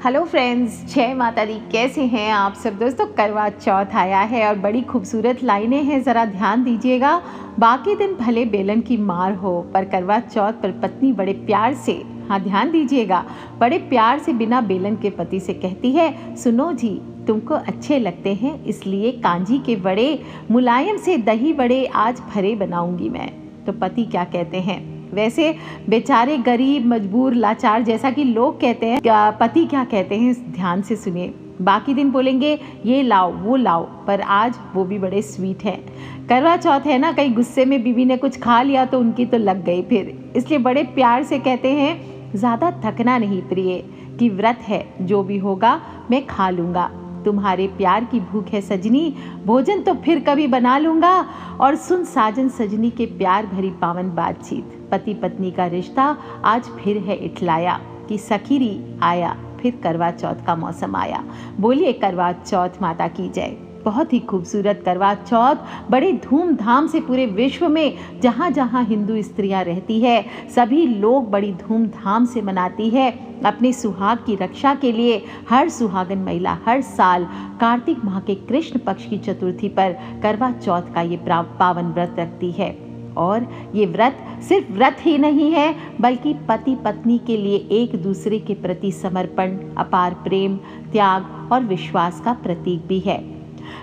Hello friends, जय माता दी। कैसे हैं आप सब दोस्तों। करवा चौथ आया है और बड़ी खूबसूरत लाइनें हैं, ज़रा ध्यान दीजिएगा। बाकी दिन भले बेलन की मार हो, पर करवा चौथ पर पत्नी बड़े प्यार से, हाँ ध्यान दीजिएगा, बड़े प्यार से बिना बेलन के पति से कहती है, सुनो जी, तुमको अच्छे लगते हैं इसलिए कांजी के बड़े मुलायम से दही बड़े आज भरे बनाऊंगी मैं। तो पति क्या कहते हैं, वैसे बेचारे गरीब मजबूर लाचार जैसा कि लोग कहते हैं, पति क्या कहते हैं ध्यान से सुनिए। बाकी दिन बोलेंगे ये लाओ वो लाओ, पर आज वो भी बड़े स्वीट हैं। करवा चौथ है ना, कहीं गुस्से में बीवी ने कुछ खा लिया तो उनकी तो लग गई फिर, इसलिए बड़े प्यार से कहते हैं, ज़्यादा थकना नहीं प्रिय, कि व्रत है, जो भी होगा मैं खा लूँगा। तुम्हारे प्यार की भूख है सजनी, भोजन तो फिर कभी बना लूँगा। और सुन साजन सजनी के प्यार भरी पावन बातचीत, पति पत्नी का रिश्ता आज फिर है इठलाया, कि सखीरी आया फिर करवा चौथ का मौसम आया। बोलिए करवा चौथ माता की जय। बहुत ही खूबसूरत करवा चौथ बड़े धूमधाम से पूरे विश्व में जहाँ जहाँ हिंदू स्त्रियाँ रहती है, सभी लोग बड़ी धूमधाम से मनाती है। अपने सुहाग की रक्षा के लिए हर सुहागन महिला हर साल कार्तिक माह के कृष्ण पक्ष की चतुर्थी पर करवा चौथ का ये पावन व्रत रखती है। और ये व्रत सिर्फ व्रत ही नहीं है, बल्कि पति पत्नी के लिए एक दूसरे के प्रति समर्पण, अपार प्रेम, त्याग और विश्वास का प्रतीक भी है।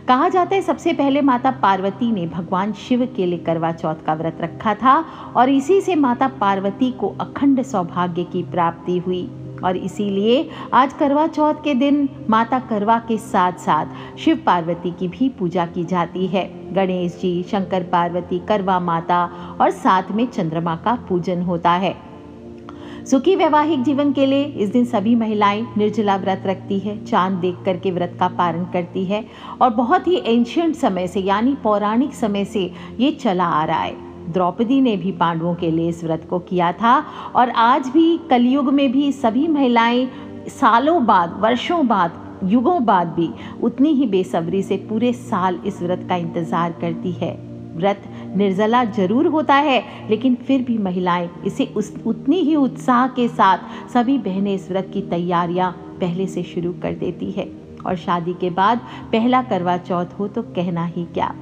कहा जाता है सबसे पहले माता पार्वती ने भगवान शिव के लिए करवा चौथ का व्रत रखा था और इसी से माता पार्वती को अखंड सौभाग्य की प्राप्ति हुई। और इसीलिए आज करवा चौथ के दिन माता करवा के साथ साथ शिव पार्वती की भी पूजा की जाती है। गणेश जी, शंकर पार्वती, करवा माता और साथ में चंद्रमा का पूजन होता है। सुखी वैवाहिक जीवन के लिए इस दिन सभी महिलाएं निर्जला व्रत रखती है, चांद देख करके व्रत का पारण करती है। और बहुत ही एंशिएंट समय से, यानी पौराणिक समय से ये चला आ रहा है। द्रौपदी ने भी पांडवों के लिए इस व्रत को किया था और आज भी कलयुग में भी सभी महिलाएं सालों बाद, वर्षों बाद, युगों बाद भी उतनी ही बेसब्री से पूरे साल इस व्रत का इंतजार करती है। व्रत निर्जला जरूर होता है, लेकिन फिर भी महिलाएं इसे उतनी ही उत्साह के साथ सभी बहनें इस व्रत की तैयारियां पहले से शुरू कर देती है। और शादी के बाद पहला करवा चौथ हो तो कहना ही क्या।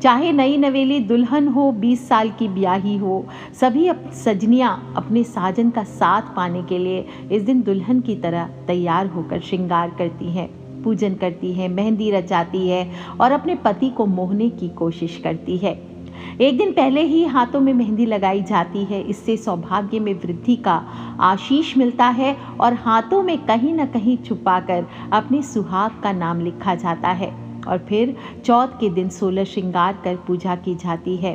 चाहे नई नवेली दुल्हन हो, 20 साल की ब्याही हो, सभी सजनियां अपने साजन का साथ पाने के लिए इस दिन दुल्हन की तरह तैयार होकर श्रृंगार करती हैं, पूजन करती है, मेहंदी रचाती है और अपने पति को मोहने की कोशिश करती है। एक दिन पहले ही हाथों में मेहंदी लगाई जाती है, इससे सौभाग्य में वृद्धि का आशीष मिलता है और हाथों में कहीं न कहीं छुपाकर अपने सुहाग का नाम लिखा जाता है। और फिर चौथ के दिन 16 श्रृंगार कर पूजा की जाती है।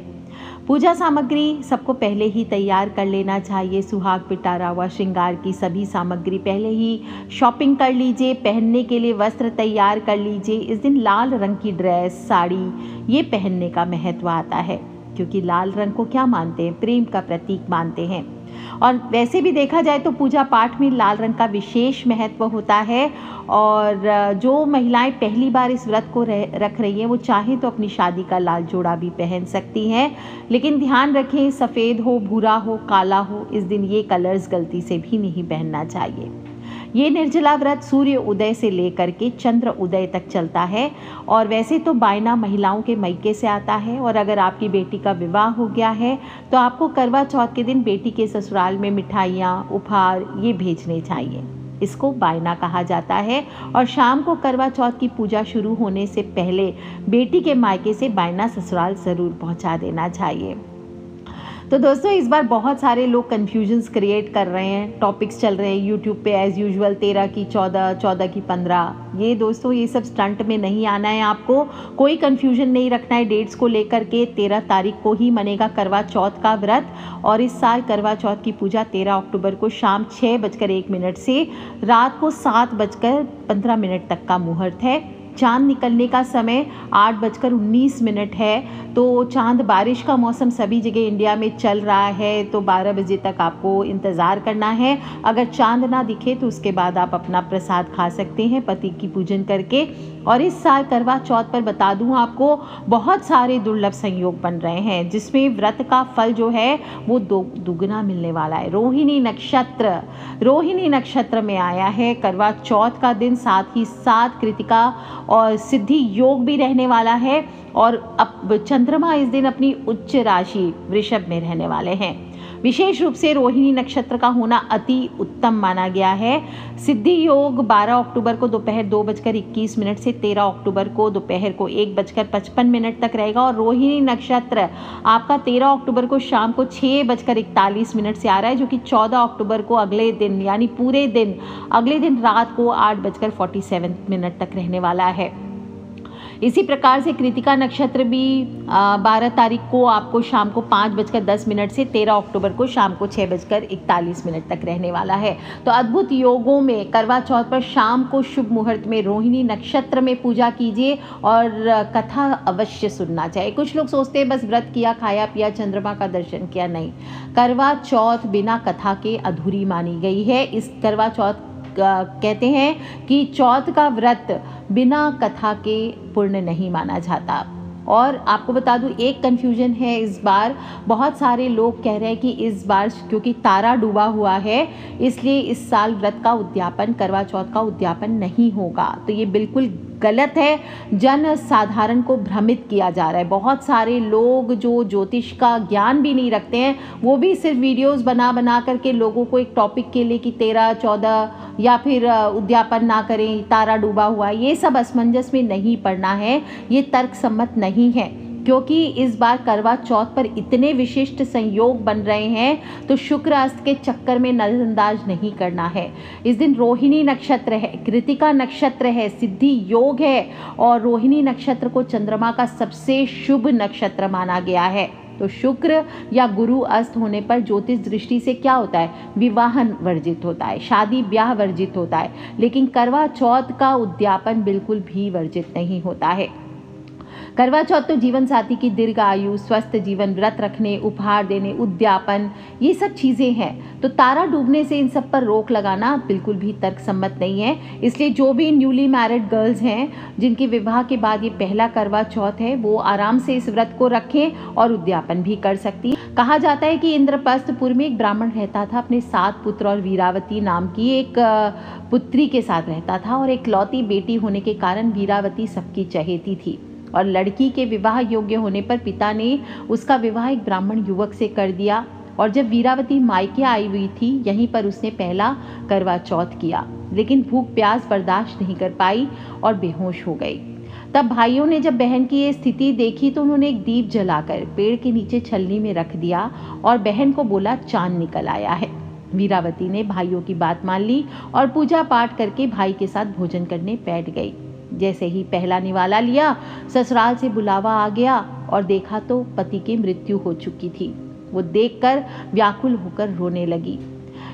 पूजा सामग्री सबको पहले ही तैयार कर लेना चाहिए। सुहाग पिटारा हुआ श्रृंगार की सभी सामग्री पहले ही शॉपिंग कर लीजिए, पहनने के लिए वस्त्र तैयार कर लीजिए। इस दिन लाल रंग की ड्रेस, साड़ी ये पहनने का महत्व आता है, क्योंकि लाल रंग को क्या मानते हैं, प्रेम का प्रतीक मानते हैं। और वैसे भी देखा जाए तो पूजा पाठ में लाल रंग का विशेष महत्व होता है। और जो महिलाएं पहली बार इस व्रत को रख रही हैं, वो चाहें तो अपनी शादी का लाल जोड़ा भी पहन सकती हैं, लेकिन ध्यान रखें सफ़ेद हो, भूरा हो, काला हो, इस दिन ये कलर्स गलती से भी नहीं पहनना चाहिए। ये निर्जला व्रत सूर्य उदय से लेकर के चंद्र उदय तक चलता है। और वैसे तो बायना महिलाओं के मायके से आता है, और अगर आपकी बेटी का विवाह हो गया है तो आपको करवा चौथ के दिन बेटी के ससुराल में मिठाइयाँ, उपहार ये भेजने चाहिए। इसको बायना कहा जाता है। और शाम को करवा चौथ की पूजा शुरू होने से पहले बेटी के मायके से बायना ससुराल ज़रूर पहुँचा देना चाहिए। तो दोस्तों, इस बार बहुत सारे लोग कन्फ्यूजन्स क्रिएट कर रहे हैं, टॉपिक्स चल रहे हैं यूट्यूब पे एज़ यूजुअल, 13 की 14, 14 की 15। ये दोस्तों, ये सब स्टंट में नहीं आना है, आपको कोई कन्फ्यूजन नहीं रखना है डेट्स को लेकर के। 13 तारीख को ही मनेगा करवा चौथ का व्रत, और इस साल करवा चौथ की पूजा 13 अक्टूबर को शाम 6:01 से रात को 7:15 तक का मुहूर्त है। चांद निकलने का समय 8:19 है। तो चांद, बारिश का मौसम सभी जगह इंडिया में चल रहा है, तो 12 बजे तक आपको इंतज़ार करना है। अगर चांद ना दिखे तो उसके बाद आप अपना प्रसाद खा सकते हैं पति की पूजन करके। और इस साल करवा चौथ पर बता दूं आपको, बहुत सारे दुर्लभ संयोग बन रहे हैं, जिसमें व्रत का फल जो है वो दुगना मिलने वाला है। रोहिणी नक्षत्र में आया है करवा चौथ का दिन, साथ ही साथ कृतिका और सिद्धि योग भी रहने वाला है। और अब चंद्रमा इस दिन अपनी उच्च राशि वृषभ में रहने वाले हैं। विशेष रूप से रोहिणी नक्षत्र का होना अति उत्तम माना गया है। सिद्धि योग 12 अक्टूबर को दोपहर 2:21 से 13 अक्टूबर को दोपहर को 1:55 तक रहेगा। और रोहिणी नक्षत्र आपका 13 अक्टूबर को शाम को 6:41 से आ रहा है, जो कि 14 अक्टूबर को अगले दिन यानी पूरे दिन अगले दिन रात को 8:47 तक रहने वाला है। इसी प्रकार से कृतिका नक्षत्र भी 12 तारीख को आपको शाम को 5:10 से 13 अक्टूबर को शाम को 6:41 तक रहने वाला है। तो अद्भुत योगों में करवा चौथ पर शाम को शुभ मुहूर्त में रोहिणी नक्षत्र में पूजा कीजिए और कथा अवश्य सुनना चाहिए। कुछ लोग सोचते हैं बस व्रत किया, खाया पिया, चंद्रमा का दर्शन किया, नहीं। करवा चौथ बिना कथा के अधूरी मानी गई है। इस करवा चौथ कहते हैं कि चौथ का व्रत बिना कथा के पूर्ण नहीं माना जाता। और आपको बता दूं, एक कन्फ्यूजन है इस बार, बहुत सारे लोग कह रहे हैं कि इस बार क्योंकि तारा डूबा हुआ है इसलिए इस साल व्रत का उद्यापन, करवा चौथ का उद्यापन नहीं होगा। तो ये बिल्कुल गलत है। जन साधारण को भ्रमित किया जा रहा है। बहुत सारे लोग जो ज्योतिष का ज्ञान भी नहीं रखते हैं, वो भी सिर्फ वीडियोस बना करके लोगों को एक टॉपिक के लिए कि 13, 14 या फिर उद्यापन ना करें, तारा डूबा हुआ, ये सब असमंजस में नहीं पड़ना है। ये तर्क सम्मत नहीं है, क्योंकि इस बार करवा चौथ पर इतने विशिष्ट संयोग बन रहे हैं, तो शुक्र अस्त के चक्कर में नजरअंदाज नहीं करना है। इस दिन रोहिणी नक्षत्र है, कृतिका नक्षत्र है, सिद्धि योग है और रोहिणी नक्षत्र को चंद्रमा का सबसे शुभ नक्षत्र माना गया है। तो शुक्र या गुरु अस्त होने पर ज्योतिष दृष्टि से क्या होता है, विवाहन वर्जित होता है, शादी ब्याह वर्जित होता है, लेकिन करवा चौथ का उद्यापन बिल्कुल भी वर्जित नहीं होता है। करवा चौथ तो जीवन साथी की दीर्घ आयु, स्वस्थ जीवन, व्रत रखने, उपहार देने, उद्यापन, ये सब चीज़ें हैं। तो तारा डूबने से इन सब पर रोक लगाना बिल्कुल भी तर्कसम्मत नहीं है। इसलिए जो भी न्यूली मैरिड गर्ल्स हैं, जिनके विवाह के बाद ये पहला करवा चौथ है, वो आराम से इस व्रत को रखें और उद्यापन भी कर सकती है। कहा जाता है कि इंद्रप्रस्थपुर में एक ब्राह्मण रहता था, अपने 7 पुत्र और वीरावती नाम की एक पुत्री के साथ रहता था और एक लौती बेटी होने के कारण वीरावती सबकी चहेती थी। और लड़की के विवाह योग्य होने पर पिता ने उसका विवाह एक ब्राह्मण युवक से कर दिया। और जब वीरावती मायके आई हुई थी, यहीं पर उसने पहला करवा चौथ किया, लेकिन भूख प्यास बर्दाश्त नहीं कर पाई और बेहोश हो गई। तब भाइयों ने जब बहन की ये स्थिति देखी तो उन्होंने एक दीप जलाकर पेड़ के नीचे छलनी में रख दिया और बहन को बोला, चांद निकल आया है। वीरावती ने भाइयों की बात मान ली और पूजा पाठ करके भाई के साथ भोजन करने बैठ गई। जैसे ही पहला निवाला लिया, ससुराल से बुलावा आ गया और देखा तो पति की मृत्यु हो चुकी थी। वो देखकर व्याकुल होकर रोने लगी।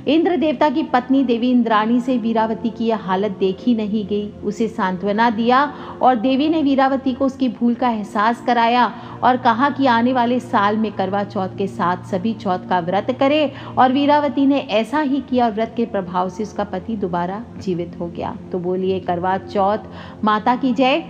इंद्र देवता की पत्नी देवी इंद्राणी से वीरावती की यह हालत देखी नहीं गई। उसे सांत्वना दिया और देवी ने वीरावती को उसकी भूल का एहसास कराया और कहा कि आने वाले साल में करवा चौथ के साथ सभी चौथ का व्रत करे। और वीरावती ने ऐसा ही किया और व्रत के प्रभाव से उसका पति दोबारा जीवित हो गया। तो बोलिए करवा चौथ माता की जय।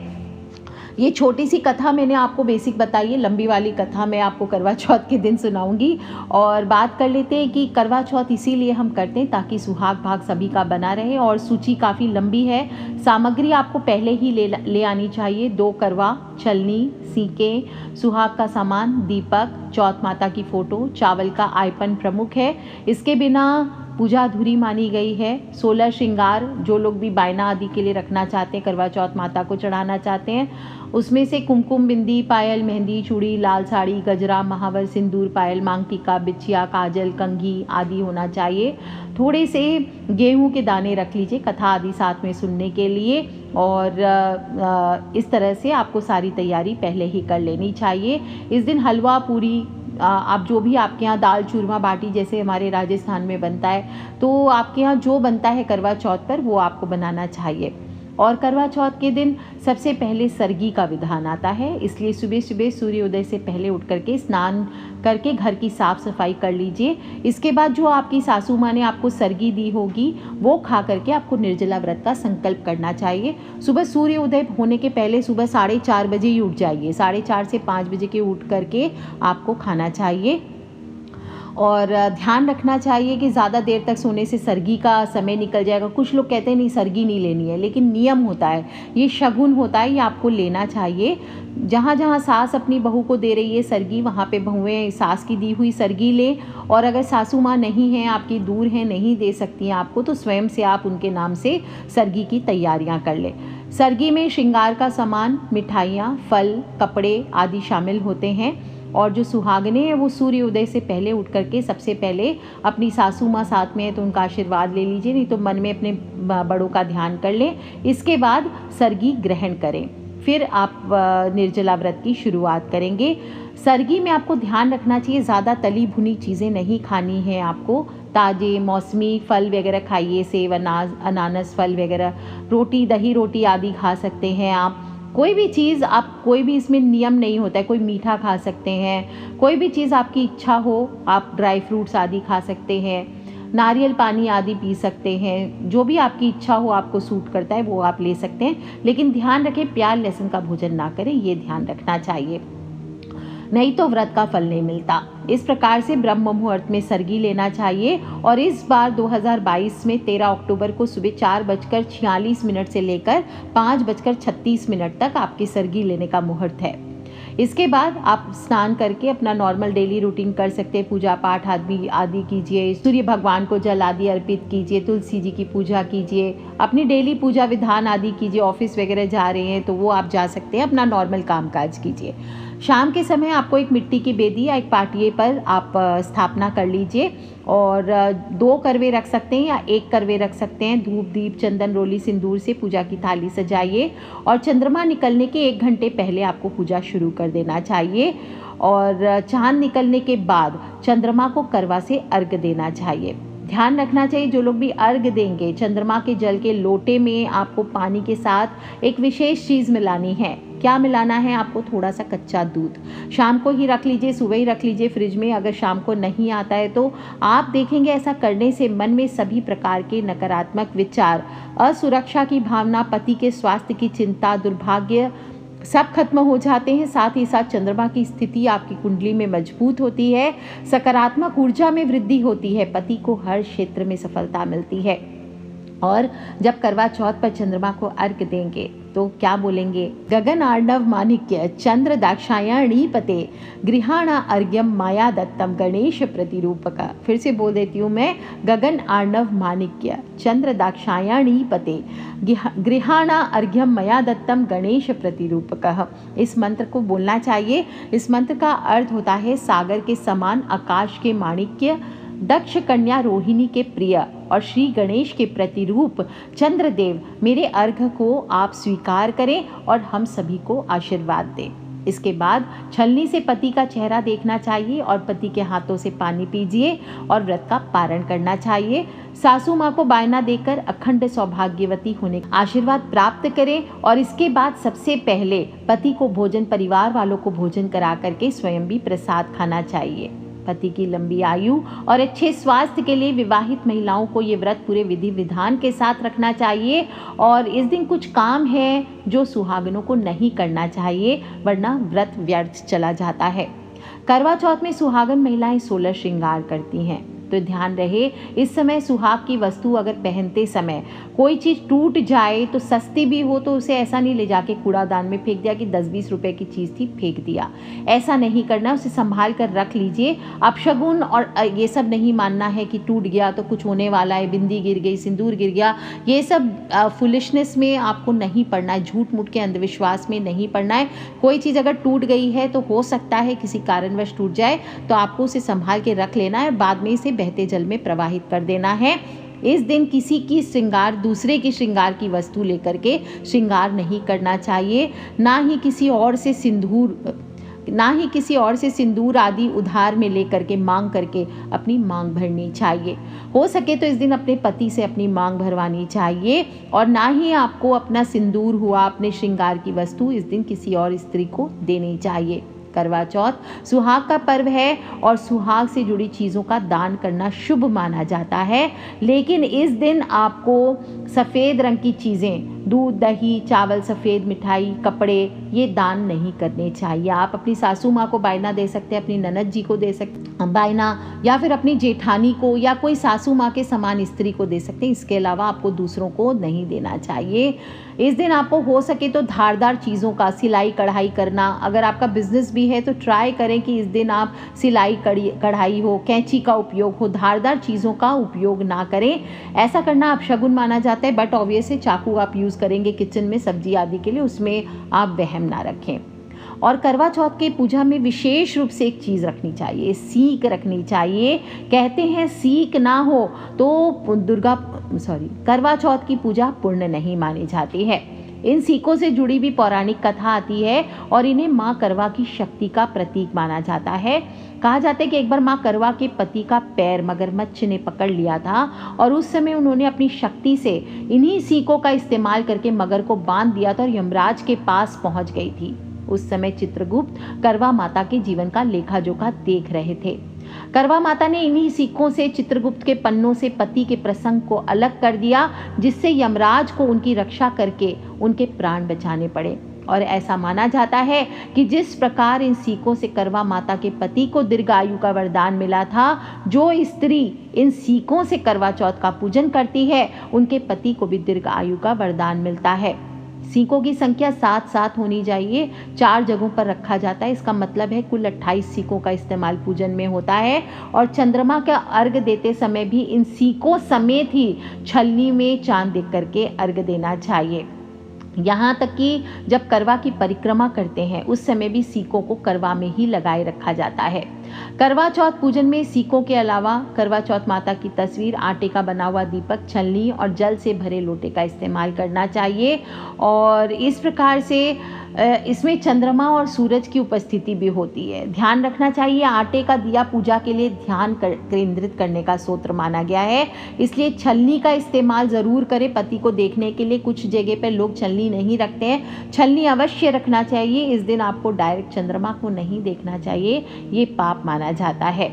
ये छोटी सी कथा मैंने आपको बेसिक बताई है, लंबी वाली कथा मैं आपको करवा चौथ के दिन सुनाऊंगी। और बात कर लेते हैं कि करवा चौथ इसीलिए हम करते हैं ताकि सुहाग भाग सभी का बना रहे। और सूची काफ़ी लंबी है, सामग्री आपको पहले ही ले आनी चाहिए। 2 करवा, छलनी, सीके, सुहाग का सामान, दीपक, चौथ माता की फ़ोटो, चावल का आयपन प्रमुख है। इसके बिना पूजा अधूरी मानी गई है। 16 श्रृंगार, जो लोग भी बायना आदि के लिए रखना चाहते हैं, करवा चौथ माता को चढ़ाना चाहते हैं, उसमें से कुमकुम, बिंदी, पायल, मेहंदी, चूड़ी, लाल साड़ी, गजरा, महावर, सिंदूर, पायल, मांग टीका, बिछिया, काजल, कंघी आदि होना चाहिए। थोड़े से गेहूं के दाने रख लीजिए कथा आदि साथ में सुनने के लिए। और इस तरह से आपको सारी तैयारी पहले ही कर लेनी चाहिए। इस दिन हलवा, पूरी, आप जो भी आपके यहाँ दाल, चूरमा, बाटी जैसे हमारे राजस्थान में बनता है, तो आपके यहाँ जो बनता है करवा चौथ पर वो आपको बनाना चाहिए। और करवा चौथ के दिन सबसे पहले सरगी का विधान आता है, इसलिए सुबह सुबह सूर्योदय से पहले उठ करके स्नान करके घर की साफ़ सफाई कर लीजिए। इसके बाद जो आपकी सासू माँ ने आपको सरगी दी होगी वो खा करके आपको निर्जला व्रत का संकल्प करना चाहिए। सुबह सूर्योदय होने के पहले सुबह 4:30 बजे ही उठ जाइए, 4:30 से 5 बजे के उठ करके आपको खाना चाहिए। और ध्यान रखना चाहिए कि ज़्यादा देर तक सोने से सरगी का समय निकल जाएगा। कुछ लोग कहते हैं नहीं सरगी नहीं लेनी है, लेकिन नियम होता है, ये शगुन होता है, ये आपको लेना चाहिए। जहाँ जहाँ सास अपनी बहू को दे रही है सरगी, वहाँ पे बहुएं सास की दी हुई सरगी लें। और अगर सासू माँ नहीं हैं, आपकी दूर हैं, नहीं दे सकती हैं आपको, तो स्वयं से आप उनके नाम से सरगी की तैयारियाँ कर लें। सरगी में श्रृंगार का सामान, मिठाइयाँ, फल, कपड़े आदि शामिल होते हैं। और जो सुहागने हैं वो सूर्योदय से पहले उठ करके सबसे पहले अपनी सासू माँ साथ में है तो उनका आशीर्वाद ले लीजिए, नहीं तो मन में अपने बड़ों का ध्यान कर लें। इसके बाद सरगी ग्रहण करें, फिर आप निर्जला व्रत की शुरुआत करेंगे। सरगी में आपको ध्यान रखना चाहिए, ज़्यादा तली भुनी चीज़ें नहीं खानी है आपको। ताज़े मौसमी फल वगैरह खाइए, सेब, अनानास फल वगैरह, रोटी, दही रोटी आदि खा सकते हैं आप। कोई भी चीज़ आप, कोई भी इसमें नियम नहीं होता है, कोई मीठा खा सकते हैं, कोई भी चीज़ आपकी इच्छा हो आप ड्राई फ्रूट्स आदि खा सकते हैं, नारियल पानी आदि पी सकते हैं। जो भी आपकी इच्छा हो, आपको सूट करता है वो आप ले सकते हैं, लेकिन ध्यान रखें प्याज लहसुन का भोजन ना करें, ये ध्यान रखना चाहिए, नहीं तो व्रत का फल नहीं मिलता। इस प्रकार से ब्रह्म मुहूर्त में सरगी लेना चाहिए। और इस बार 2022 में 13 अक्टूबर को सुबह 4:46 से लेकर 5:36 तक आपकी सरगी लेने का मुहूर्त है। इसके बाद आप स्नान करके अपना नॉर्मल डेली रूटीन कर सकते हैं, पूजा पाठ आदि कीजिए, सूर्य भगवान को जल आदि अर्पित कीजिए, तुलसी जी की पूजा कीजिए, अपनी डेली पूजा विधान आदि कीजिए। ऑफिस वगैरह जा रहे हैं तो वो आप जा सकते हैं, अपना नॉर्मल कामकाज कीजिए। शाम के समय आपको एक मिट्टी की बेदी या एक पाटिये पर आप स्थापना कर लीजिए और 2 करवे रख सकते हैं या 1 करवे रख सकते हैं। धूप, दीप, चंदन, रोली, सिंदूर से पूजा की थाली सजाइए और चंद्रमा निकलने के 1 घंटे पहले आपको पूजा शुरू कर देना चाहिए। और चांद निकलने के बाद चंद्रमा को करवा से अर्घ देना चाहिए। ध्यान रखना चाहिए जो लोग भी अर्घ देंगे, चंद्रमा के जल के लोटे में आपको पानी के साथ एक विशेष चीज़ मिलानी है। क्या मिलाना है आपको? थोड़ा सा कच्चा दूध। शाम को ही रख लीजिए, सुबह ही रख लीजिए फ्रिज में। अगर शाम को नहीं आता है तो आप देखेंगे ऐसा करने से मन में सभी प्रकार के नकारात्मक विचार, असुरक्षा की भावना, पति के स्वास्थ्य की चिंता, दुर्भाग्य सब खत्म हो जाते हैं। साथ ही साथ चंद्रमा की स्थिति आपकी कुंडली में मजबूत होती है, सकारात्मक ऊर्जा में वृद्धि होती है, पति को हर क्षेत्र में सफलता मिलती है। और जब करवा चौथ पर चंद्रमा को अर्घ देंगे तो क्या बोलेंगे? गगन आर्णव माणिक्य चंद्र दाक्षायणी पते गृहाणा अर्घ्यम माया दत्तम गणेश प्रतिरूपक। फिर से बोल देती हूँ मैं, गगन आर्णव माणिक्य चंद्र दाक्षायणी पते गृहाणा अर्घ्यम माया दत्तम गणेश प्रतिरूपक। इस मंत्र को बोलना चाहिए। इस मंत्र का अर्थ होता है सागर के समान, आकाश के माणिक्य, दक्ष कन्या रोहिणी के प्रिय और श्री गणेश के प्रतिरूप चंद्रदेव, मेरे अर्घ को आप स्वीकार करें और हम सभी को आशीर्वाद दें। इसके बाद छलनी से पति का चेहरा देखना चाहिए और पति के हाथों से पानी पीजिए और व्रत का पारण करना चाहिए। सासू माँ को बायना देकर अखंड सौभाग्यवती होने का आशीर्वाद प्राप्त करें। और इसके बाद सबसे पहले पति को भोजन, परिवार वालों को भोजन करा करके स्वयं भी प्रसाद खाना चाहिए। पति की लंबी आयु और अच्छे स्वास्थ्य के लिए विवाहित महिलाओं को ये व्रत पूरे विधि विधान के साथ रखना चाहिए। और इस दिन कुछ काम है जो सुहागनों को नहीं करना चाहिए, वरना व्रत व्यर्थ चला जाता है। करवा चौथ में सुहागन महिलाएं 16 श्रृंगार करती हैं, तो ध्यान रहे इस समय सुहाग की वस्तु अगर पहनते समय कोई चीज़ टूट जाए तो सस्ती भी हो तो उसे ऐसा नहीं ले जाके कूड़ादान में फेंक दिया कि 10-20 रुपए की चीज़ थी फेंक दिया, ऐसा नहीं करना, उसे संभाल कर रख लीजिए। अपशगुन और ये सब नहीं मानना है कि टूट गया तो कुछ होने वाला है, बिंदी गिर गई, सिंदूर गिर गया, ये सब फुलिशनेस में आपको नहीं पड़ना है, झूठ मूठ के अंधविश्वास में नहीं पड़ना है। कोई चीज़ अगर टूट गई है तो हो सकता है किसी कारणवश टूट जाए, तो आपको उसे संभाल के रख लेना है, बाद में इसे बहते जल में प्रवाहित कर देना है। इस दिन किसी की श्रृंगार, दूसरे की श्रृंगार की वस्तु लेकर के श्रृंगार नहीं करना चाहिए, ना ही किसी और से सिंदूर ना ही किसी और से सिंदूर आदि उधार में लेकर के मांग करके अपनी मांग भरनी चाहिए। हो सके तो इस दिन अपने पति से अपनी मांग भरवानी चाहिए, और ना ही आपको अपना सिंदूर हुआ, अपने श्रृंगार की वस्तु इस दिन किसी और स्त्री को देनी चाहिए। करवा चौथ सुहाग का पर्व है और सुहाग से जुड़ी चीज़ों का दान करना शुभ माना जाता है, लेकिन इस दिन आपको सफ़ेद रंग की चीज़ें, दूध, दही, चावल, सफ़ेद मिठाई, कपड़े, ये दान नहीं करने चाहिए। आप अपनी सासू माँ को बायना दे सकते हैं, अपनी ननद जी को दे सकते हैं बायना, या फिर अपनी जेठानी को या कोई सासू माँ के समान स्त्री को दे सकते हैं। इसके अलावा आपको दूसरों को नहीं देना चाहिए। इस दिन आपको हो सके तो धारदार चीज़ों का सिलाई कढ़ाई करना, अगर आपका बिजनेस भी है तो ट्राई करें कि इस दिन आप सिलाई कढ़ाई हो, कैंची का उपयोग हो, धारदार चीज़ों का उपयोग ना करें। ऐसा करना अपशगुन माना जाता है, बट ऑब्वियसली चाकू आप यूज़ करेंगे किचन में सब्जी आदि के लिए, उसमें आप वहम ना रखें। और करवा चौथ के पूजा में विशेष रूप से एक चीज़ रखनी चाहिए, सीख रखनी चाहिए। कहते हैं सीख ना हो तो करवा चौथ की पूजा पूर्ण नहीं मानी जाती है। इन सीखों से जुड़ी भी पौराणिक कथा आती है और इन्हें माँ करवा की शक्ति का प्रतीक माना जाता है। कहा जाता है कि एक बार माँ करवा के पति का पैर मगरमच्छ ने पकड़ लिया था और उस समय उन्होंने अपनी शक्ति से इन्हीं सीखों का इस्तेमाल करके मगर को बांध दिया था और यमराज के पास पहुंच गई थी। उस समय चित्रगुप्त करवा माता के जीवन का लेखा जोखा देख रहे थे। करवा माता ने इन्हीं सीखों से चित्रगुप्त के पन्नों से पति के प्रसंग को अलग कर दिया, जिससे यमराज को उनकी रक्षा करके उनके प्राण बचाने पड़े। और ऐसा माना जाता है कि जिस प्रकार इन सीखों से करवा माता के पति को दीर्घ आयु का वरदान मिला था, जो स्त्री इन सीखों से करवा चौथ का पूजन करती है उनके पति को भी दीर्घ आयु का वरदान मिलता है। सीखों की संख्या 7-7 होनी चाहिए, 4 जगहों पर रखा जाता है। इसका मतलब है कुल 28 सीखों का इस्तेमाल पूजन में होता है। और चंद्रमा का अर्घ देते समय भी इन सीखों समेत ही छलनी में चांद देख करके अर्घ देना चाहिए। यहाँ तक कि जब करवा की परिक्रमा करते हैं उस समय भी सीखों को करवा में ही लगाए रखा जाता है। करवा चौथ पूजन में सीखों के अलावा करवा चौथ माता की तस्वीर, आटे का बना हुआ दीपक, छलनी और जल से भरे लोटे का इस्तेमाल करना चाहिए। और इस प्रकार से इसमें चंद्रमा और सूरज की उपस्थिति भी होती है। ध्यान रखना चाहिए, आटे का दिया पूजा के लिए ध्यान केंद्रित करने का सूत्र माना गया है, इसलिए छलनी का इस्तेमाल ज़रूर करें पति को देखने के लिए। कुछ जगह पर लोग छलनी नहीं रखते हैं, छलनी अवश्य रखना चाहिए। इस दिन आपको डायरेक्ट चंद्रमा को नहीं देखना चाहिए, ये पाप माना जाता है।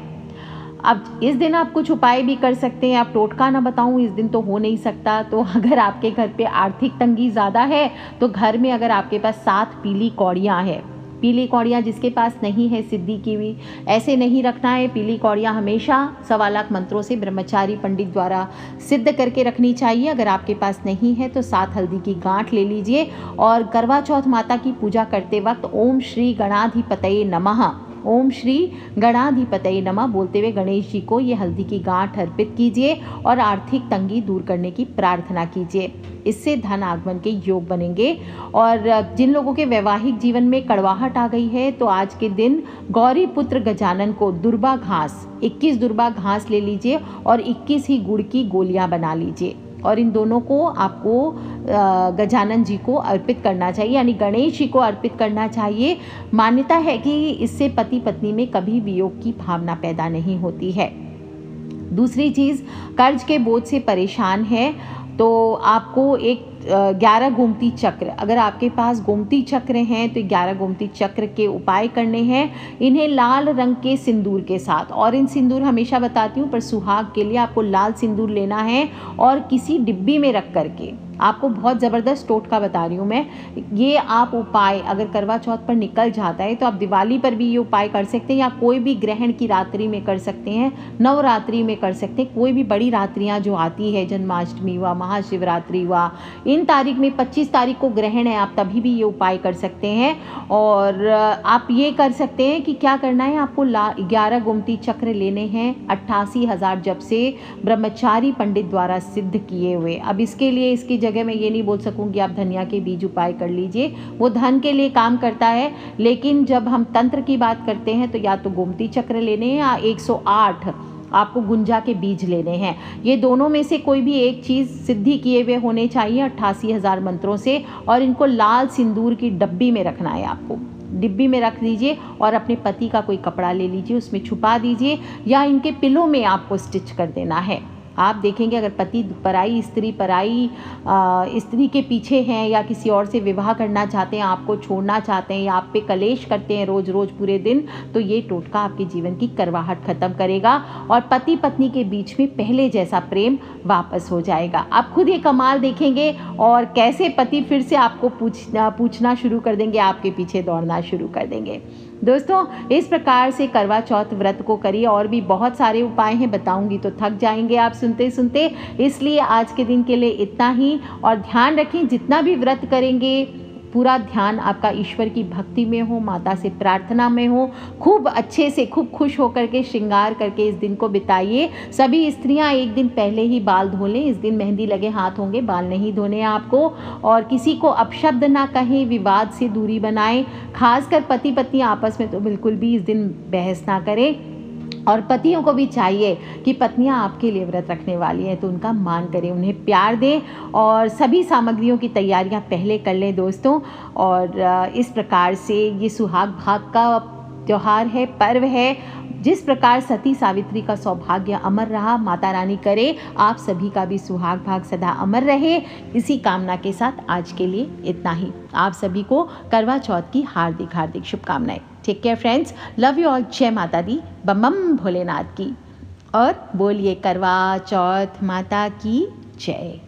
अब इस दिन आप कुछ उपाय भी कर सकते हैं। आप टोटका ना बताऊं, इस दिन तो हो नहीं सकता। तो अगर आपके घर पे आर्थिक तंगी ज़्यादा है तो घर में अगर आपके पास 7 पीली कौड़ियाँ हैं, पीली कौड़ियाँ जिसके पास नहीं है सिद्धि की हुई, ऐसे नहीं रखना है। पीली कौड़ियाँ हमेशा 1.25 लाख मंत्रों से ब्रह्मचारी पंडित द्वारा सिद्ध करके रखनी चाहिए। अगर आपके पास नहीं है तो 7 हल्दी की गांठ ले लीजिए और करवा चौथ माता की पूजा करते वक्त ओम श्री गणाधिपतये नमः, ओम श्री गणाधिपतये नमः बोलते हुए गणेश जी को ये हल्दी की गांठ अर्पित कीजिए और आर्थिक तंगी दूर करने की प्रार्थना कीजिए। इससे धन आगमन के योग बनेंगे। और जिन लोगों के वैवाहिक जीवन में कड़वाहट आ गई है तो आज के दिन गौरी पुत्र गजानन को दुर्बा घास, 21 दुर्बा घास ले लीजिए और 21 ही गुड़ की गोलियां बना लीजिए और इन दोनों को आपको गजानन जी को अर्पित करना चाहिए, यानी गणेश जी को अर्पित करना चाहिए। मान्यता है कि इससे पति पत्नी में कभी वियोग की भावना पैदा नहीं होती है। दूसरी चीज़, कर्ज के बोझ से परेशान है तो आपको एक 11 गोमती चक्र, अगर आपके पास गोमती चक्र हैं तो 11 गोमती चक्र के उपाय करने हैं। इन्हें लाल रंग के सिंदूर के साथ, और इन सिंदूर हमेशा बताती हूँ पर सुहाग के लिए आपको लाल सिंदूर लेना है और किसी डिब्बी में रख करके, आपको बहुत ज़बरदस्त टोटका बता रही हूँ मैं, ये आप उपाय अगर करवा चौथ पर निकल जाता है तो आप दिवाली पर भी ये उपाय कर सकते हैं या कोई भी ग्रहण की रात्रि में कर सकते हैं, नवरात्रि में कर सकते हैं। कोई भी बड़ी रात्रियाँ जो आती है, जन्माष्टमी हुआ, महाशिवरात्रि हुआ, इन तारीख में 25 तारीख को ग्रहण है, आप तभी भी ये उपाय कर सकते हैं। और आप ये कर सकते हैं कि क्या करना है, आपको 11 गोमती चक्र लेने हैं 88,000 जप से ब्रह्मचारी पंडित द्वारा सिद्ध किए हुए। अब इसके लिए इसकी जगह मैं ये नहीं बोल सकूंगी आप धनिया के बीज उपाय कर लीजिए, वो धन के लिए काम करता है, लेकिन जब हम तंत्र की बात करते हैं तो या तो गोमती चक्र लेने हैं या 108 आपको गुंजा के बीज लेने हैं। ये दोनों में से कोई भी एक चीज़ सिद्धि किए हुए होने चाहिए 88,000 मंत्रों से, और इनको लाल सिंदूर की डब्बी में रखना है आपको। डिब्बी में रख दीजिए और अपने पति का कोई कपड़ा ले लीजिए, उसमें छुपा दीजिए या इनके पिलो में आपको स्टिच कर देना है। आप देखेंगे अगर पति पराई स्त्री के पीछे हैं या किसी और से विवाह करना चाहते हैं, आपको छोड़ना चाहते हैं या आप पे कलेश करते हैं रोज़ रोज़ पूरे दिन, तो ये टोटका आपके जीवन की करवाहट ख़त्म करेगा और पति पत्नी के बीच में पहले जैसा प्रेम वापस हो जाएगा। आप खुद ये कमाल देखेंगे और कैसे पति फिर से आपको पूछना शुरू कर देंगे, आपके पीछे दौड़ना शुरू कर देंगे। दोस्तों, इस प्रकार से करवा चौथ व्रत को करिए। और भी बहुत सारे उपाय हैं, बताऊंगी तो थक जाएंगे आप सुनते सुनते, इसलिए आज के दिन के लिए इतना ही। और ध्यान रखें, जितना भी व्रत करेंगे पूरा ध्यान आपका ईश्वर की भक्ति में हो, माता से प्रार्थना में हो। खूब अच्छे से, खूब खुश होकर के श्रृंगार करके इस दिन को बिताइए। सभी स्त्रियां एक दिन पहले ही बाल धो लें। इस दिन मेहंदी लगे हाथ होंगे, बाल नहीं धोने आपको। और किसी को अपशब्द ना कहें, विवाद से दूरी बनाएं। खासकर पति पत्नी आपस में तो बिल्कुल भी इस दिन बहस ना करें। और पतियों को भी चाहिए कि पत्नियां आपके लिए व्रत रखने वाली हैं तो उनका मान करें, उन्हें प्यार दें और सभी सामग्रियों की तैयारियां पहले कर लें दोस्तों। और इस प्रकार से ये सुहाग भाग का त्यौहार है, पर्व है। जिस प्रकार सती सावित्री का सौभाग्य अमर रहा, माता रानी करे आप सभी का भी सुहाग भाग सदा अमर रहे। इसी कामना के साथ आज के लिए इतना ही। आप सभी को करवा चौथ की हार्दिक हार्दिक शुभकामनाएं। Take care friends, love you all. जय माता दी, बम बम भोलेनाथ की। और बोलिए करवा चौथ माता की जय।